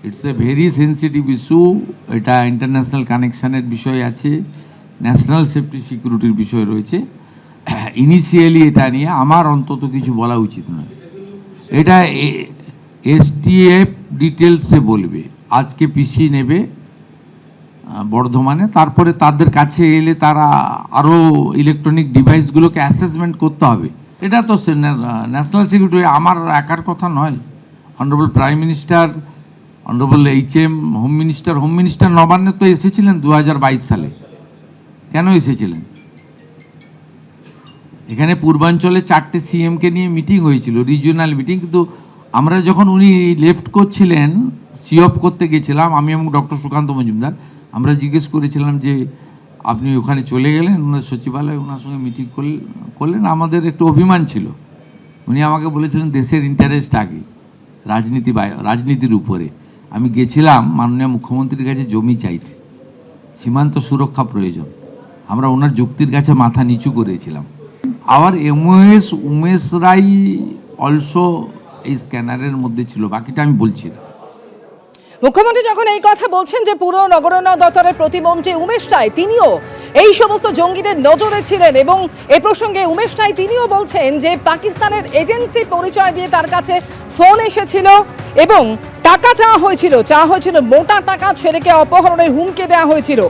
It's a very sensitive issue. এটা international কানেকশানের বিষয় আছে, ন্যাশনাল সেফটি সিকিউরিটির বিষয় রয়েছে। ইনিশিয়ালি এটা নিয়ে আমার অন্তত কিছু বলা উচিত নয়। এটা এসটিএফ ডিটেলসে বলবে। আজকে পিসি নেবে বর্ধমানে, তারপরে তাদের কাছে এলে তারা আরও ইলেকট্রনিক ডিভাইসগুলোকে অ্যাসেসমেন্ট করতে হবে। এটা তো ন্যাশনাল সিকিউরিটি আমার একার কথা নয়। Honourable prime minister, honourable HM home minister নবান্নে তো এসেছিলেন 2022 সালে। কেন এসেছিলেন? এখানে পূর্বাঞ্চলে 4টে CM-কে নিয়ে মিটিং হয়েছিল, রিজিওনাল মিটিং। কিন্তু আমরা যখন উনি লেফট করছিলেন, সিঅপ করতে গেছিলাম আমি এবং ডক্টর সুকান্ত মজুমদার, আমরা জিজ্ঞেস করেছিলাম যে আপনি ওখানে চলে গেলেন, ওনার সচিবালয় ওনার সঙ্গে মিটিং করলেন। আমাদের একটু অভিমান ছিল। উনি আমাকে বলেছিলেন দেশের ইন্টারেস্ট আগে, রাজনীতির উপরে। আমি গেছিলাম মাননীয় মুখ্যমন্ত্রীর কাছে জমি চাইতে, সীমান্ত সুরক্ষা প্রয়োজন। আমরা ওনার যুক্তির কাছে মাথা নিচু করেছিলাম। আবার উমেশ রায় অলসো এই স্ক্যানারের মধ্যে ছিল, বাকিটা আমি বলছি না। মুখ্যমন্ত্রী যখন এই কথা বলছেন যে পুরো নগরোন্নয়ন দপ্তরের প্রতিমন্ত্রী উমেশ রায় তিনিও এই সমস্ত জঙ্গিদের নজরে ছিলেন, এবং এ প্রসঙ্গে উমেশ রায় তিনিও বলছেন যে পাকিস্তানের এজেন্সি পরিচয় দিয়ে তার কাছে ফোন এসেছিল এবং টাকা চাওয়া হয়েছিল মোটা টাকা। ছেলেকে অপহরণের হুমকি দেওয়া হয়েছিল।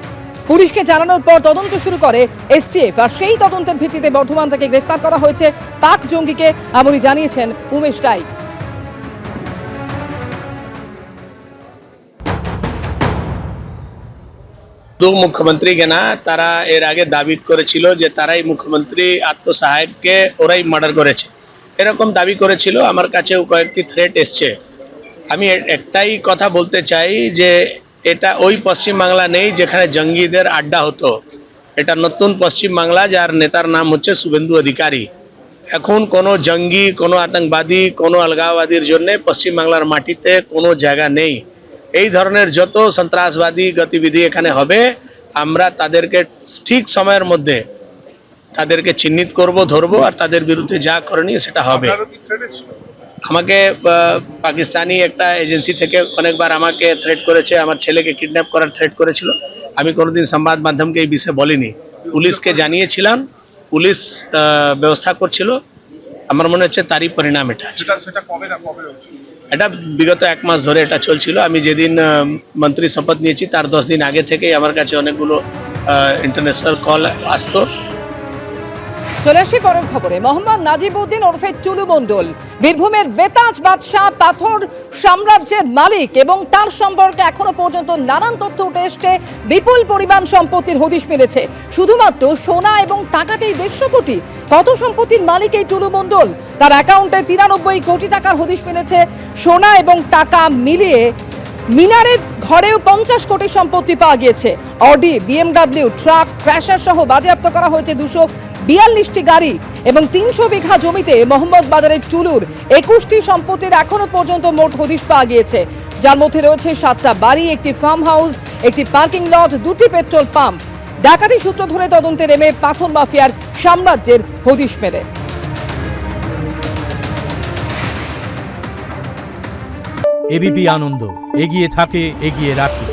পুলিশকে জানানোর পর তদন্ত শুরু করে এসটিএফ, আর সেই তদন্তের ভিত্তিতে বর্ধমান থেকে গ্রেফতার করা হয়েছে পাক জঙ্গিকে, এমনই জানিয়েছেন উমেশ রায়। দু মুখ্যমন্ত্রী কেনা তারা এর আগে দাবি করেছিল যে তারাই মুখ্যমন্ত্রী আত্মসহায়ককে ওরাই মার্ডার করেছে, এরকম দাবি করেছিল। আমার কাছেও কয়েকটি থ্রেট এসছে। আমি একটাই কথা বলতে চাই যে এটা ওই পশ্চিমবাংলা নেই যেখানে জঙ্গিদের আড্ডা হতো। এটা নতুন পশ্চিমবাংলা, যার নেতার নাম হচ্ছে শুভেন্দু অধিকারী। এখন কোনো জঙ্গি, কোনো আতঙ্কবাদী, কোনো अलगाववादীর জন্য পশ্চিমবাংলার মাটিতে কোনো জায়গা নেই। এই ধরনের যত সন্ত্রাসবাদী গতিবিধি এখানে হবে, আমরা তাদেরকে ঠিক সময়ের মধ্যে তাদেরকে চিহ্নিত করব, ধরবো, আর তাদের বিরুদ্ধে যা করণীয় সেটা হবে। আমাকে পাকিস্তানি একটা এজেন্সি থেকে অনেকবার আমাকে থ্রেট করেছে, আমার ছেলেকে কিডন্যাপ করার থ্রেট করেছিল। আমি কোনোদিন সংবাদ মাধ্যমকে এই বিষয়ে বলিনি, পুলিশকে জানিয়েছিলাম, পুলিশ ব্যবস্থা করছিল। আমার মনে হচ্ছে তারই পরিণাম এটা। এটা বিগত 1 মাস ধরে এটা চলছিল। আমি যেদিন মন্ত্রী শপথ নিয়েছি তার 10 দিন আগে থেকেই আমার কাছে অনেকগুলো ইন্টারন্যাশনাল কল আসতো। চলে আসি পরের খবরে। মোহাম্মদ নাজিবউদ্দিন ওরফে টুলু মণ্ডল বীরভূমের বেতাজ বাদশাহ পাথর সাম্রাজ্যের মালিক, এবং তার সম্পর্কে এখনো পর্যন্ত নানান তথ্য উঠে এসছে। বিপুল পরিমাণ সম্পত্তির হদিশ মিলেছে। শুধুমাত্র সোনা এবং টাকাতেই 150 কোটি। কত সম্পত্তির মালিক এই টুলু মণ্ডল? তার অ্যাকাউন্টে 93 কোটি টাকার হদিশ মিলেছে। সোনা এবং টাকা মিলিয়ে মিনারের ঘরেও 50 কোটি সম্পত্তি পাওয়া গিয়েছে। অডি, BMW, ট্রাক, ক্র্যাশার সহ বাজেয়াপ্ত করা হয়েছে 242টি গাড়ি এবং 300 বিঘা জমিতে মোহাম্মদ বাজারের টুলুর 21টি সম্পত্তির এখনো পর্যন্ত মোট হদিশ পাওয়া গিয়েছে, যার মধ্যে রয়েছে 7টা বাড়ি, একটি ফার্ম হাউস, একটি পার্কিং লট, 2টি পেট্রোল পাম্প। ডাকাতি সূত্র ধরে তদন্তে নেমে পাথর মাফিয়ার সাম্রাজ্যের হদিশ মেলে। এবিপি আনন্দ, এগিয়ে থাকে, এগিয়ে রাখে।